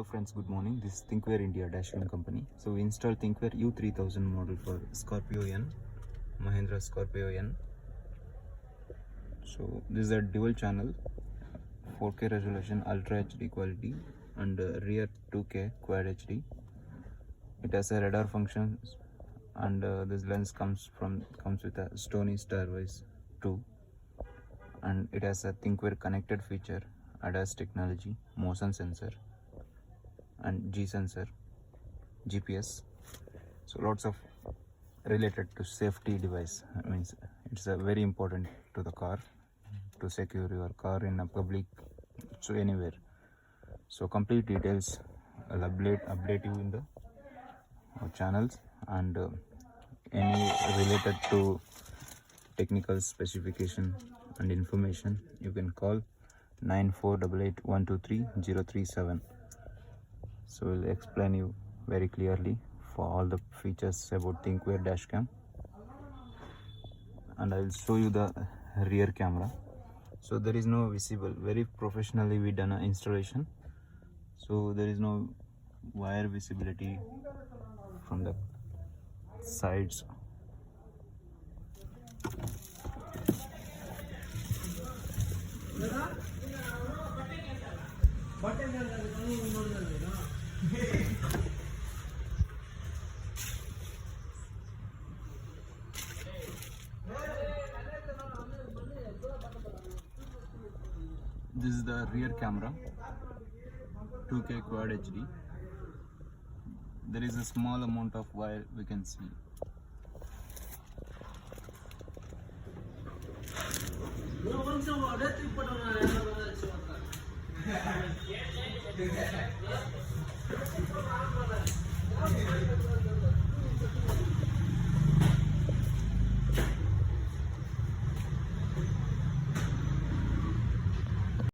Hello friends, good morning. This is Thinkware India Dashcamera company. So we installed Thinkware U3000 model for Scorpio N, Mahindra Scorpio N. So this is a dual channel, 4K resolution, Ultra HD quality, and rear 2K Quad HD. It has a radar function, and this lens comes with a Stony Starwise 2, and it has a Thinkware connected feature, ADAS technology, motion sensor, and G sensor, GPS. So lots of related to safety device. I mean, it's a very important to the car to secure your car in a public, so anywhere. So complete details I'll update you in the channels, and any related to technical specification and information, you can call 9488123037. So we'll explain you very clearly for all the features about Thinkware Dashcam, and I will show you the rear camera. So there is no visible, very professionally we done an installation, so there is no wire visibility from the sides. This is the rear camera, 2K Quad HD. There is a small amount of wire we can see.